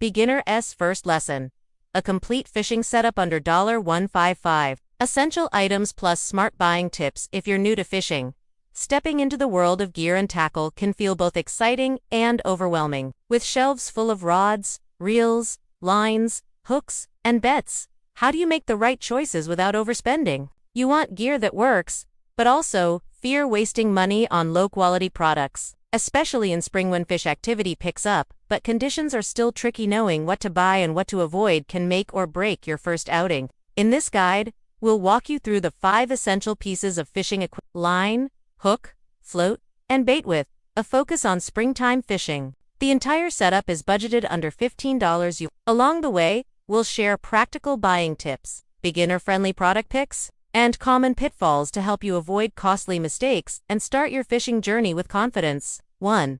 Beginner's First Lesson. A complete fishing setup under $155. Essential items plus smart buying tips if you're new to fishing. Stepping into the world of gear and tackle can feel both exciting and overwhelming. With shelves full of rods, reels, lines, hooks, and bets, how do you make the right choices without overspending? You want gear that works, but also fear wasting money on low-quality products, especially in spring when fish activity picks up, but conditions are still tricky. Knowing what to buy and what to avoid can make or break your first outing. In this guide, we'll walk you through the 5 essential pieces of fishing equipment: line, hook, float, and bait with a focus on springtime fishing. The entire setup is budgeted under $15. Along the way, we'll share practical buying tips, beginner-friendly product picks, and common pitfalls to help you avoid costly mistakes and start your fishing journey with confidence. 1.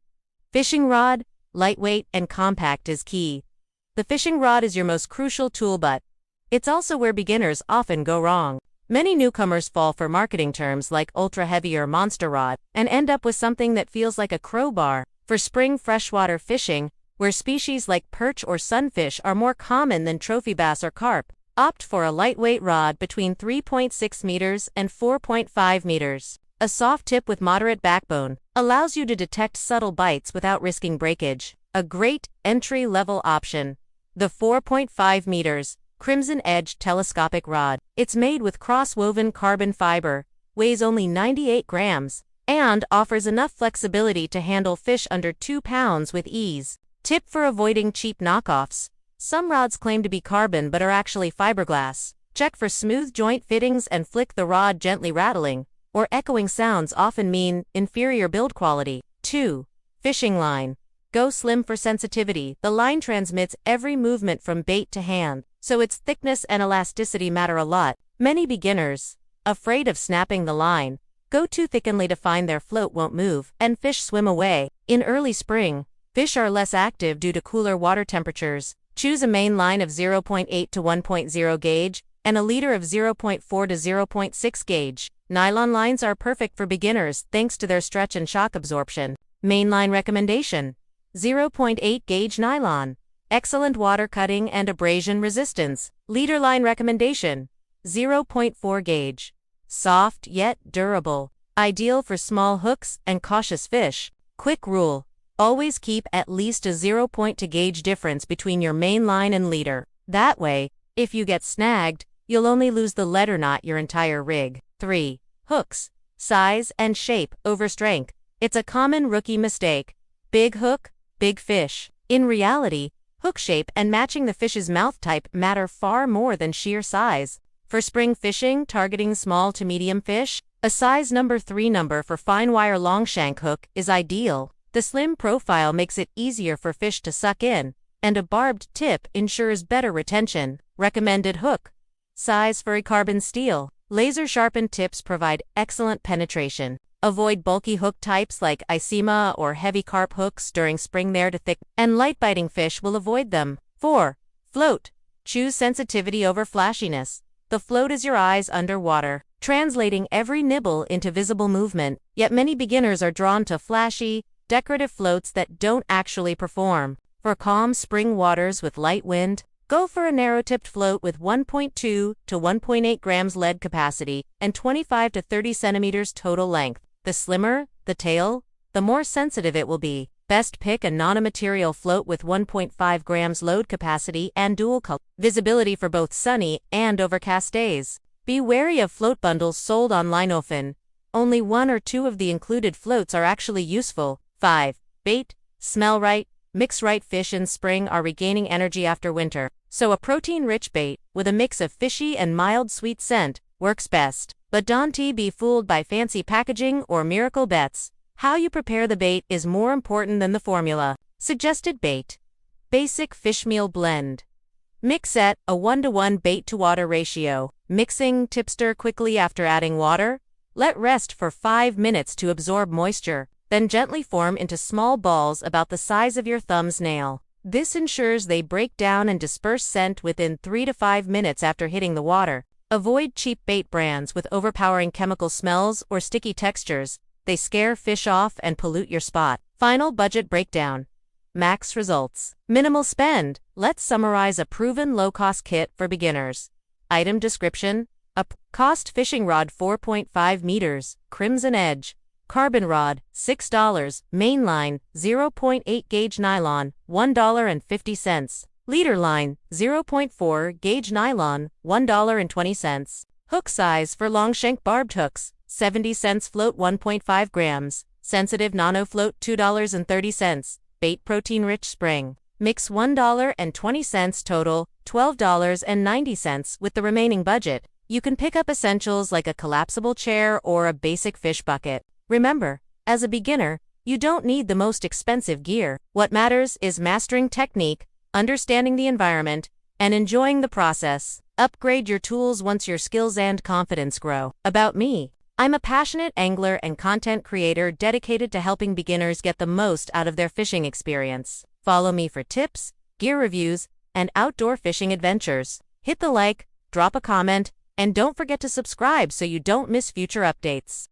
Fishing rod. Lightweight and compact is key. The fishing rod is your most crucial tool, but it's also where beginners often go wrong. Many newcomers fall for marketing terms like ultra-heavy or monster rod and end up with something that feels like a crowbar. For spring freshwater fishing, where species like perch or sunfish are more common than trophy bass or carp, opt for a lightweight rod between 3.6 meters and 4.5 meters. A soft tip with moderate backbone allows you to detect subtle bites without risking breakage. A great entry-level option. The 4.5 meters Crimson Edge telescopic rod. It's made with cross-woven carbon fiber, weighs only 98 grams, and offers enough flexibility to handle fish under 2 pounds with ease. Tip for avoiding cheap knockoffs. Some rods claim to be carbon but are actually fiberglass. Check for smooth joint fittings and flick the rod gently. Rattling or echoing sounds often mean inferior build quality. 2. Fishing line. Go slim for sensitivity. The line transmits every movement from bait to hand, so its thickness and elasticity matter a lot. Many beginners, afraid of snapping the line, go too thinly to find their float won't move, and fish swim away. In early spring, fish are less active due to cooler water temperatures. Choose a main line of 0.8 to 1.0 gauge and a leader of 0.4 to 0.6 gauge. Nylon lines are perfect for beginners thanks to their stretch and shock absorption. Mainline recommendation: 0.8 gauge nylon. Excellent water cutting and abrasion resistance. Leader line recommendation: 0.4 gauge. Soft yet durable. Ideal for small hooks and cautious fish. Quick rule: always keep at least a 0.2 gauge difference between your main line and leader. That way, if you get snagged, you'll only lose the leader, not your entire rig. 3. Hooks. Size and shape over strength. It's a common rookie mistake. Big hook, big fish. In reality, hook shape and matching the fish's mouth type matter far more than sheer size. For spring fishing targeting small to medium fish, a size number 3 number for fine wire longshank hook is ideal. The slim profile makes it easier for fish to suck in, and a barbed tip ensures better retention. Recommended hook size for a carbon steel. Laser sharpened tips provide excellent penetration. Avoid bulky hook types like Isema or heavy carp hooks during spring. They're too thick, and light biting fish will avoid them. 4. Float. Choose sensitivity over flashiness. The float is your eyes underwater, translating every nibble into visible movement, yet many beginners are drawn to flashy, decorative floats that don't actually perform. For calm spring waters with light wind, go for a narrow-tipped float with 1.2 to 1.8 grams lead capacity and 25 to 30 centimeters total length. The slimmer the tail, the more sensitive it will be. Best pick a non-material float with 1.5 grams load capacity and dual color visibility for both sunny and overcast days. Be wary of float bundles sold online. Often, only 1 or 2 of the included floats are actually useful. 5. Bait. Smell right, mix right. Fish in spring are regaining energy after winter, so a protein-rich bait with a mix of fishy and mild sweet scent works best. But don't be fooled by fancy packaging or miracle bets. How you prepare the bait is more important than the formula. Suggested bait. Basic fish meal blend. Mix at a 1:1 bait-to-water ratio. Mixing tip: stir quickly after adding water. Let rest for 5 minutes to absorb moisture, then gently form into small balls about the size of your thumb's nail. This ensures they break down and disperse scent within 3 to 5 minutes after hitting the water. Avoid cheap bait brands with overpowering chemical smells or sticky textures. They scare fish off and pollute your spot. Final budget breakdown. max results. Minimal spend. Let's summarize a proven low-cost kit for beginners. Item description: cost fishing rod 4.5 meters, crimson edge. Carbon rod, $6. Mainline, 0.8 gauge nylon, $1.50. Leader line, 0.4 gauge nylon, $1.20. Hook size for long shank barbed hooks, 70 cents. Float 1.5 grams. Sensitive nano float $2.30. Bait protein rich spring. Mix $1.20 total, $12.90 with the remaining budget. You can pick up essentials like a collapsible chair or a basic fish bucket. Remember, as a beginner, you don't need the most expensive gear. What matters is mastering technique, understanding the environment, and enjoying the process. Upgrade your tools once your skills and confidence grow. About me: I'm a passionate angler and content creator dedicated to helping beginners get the most out of their fishing experience. Follow me for tips, gear reviews, and outdoor fishing adventures. Hit the like, drop a comment, and don't forget to subscribe so you don't miss future updates.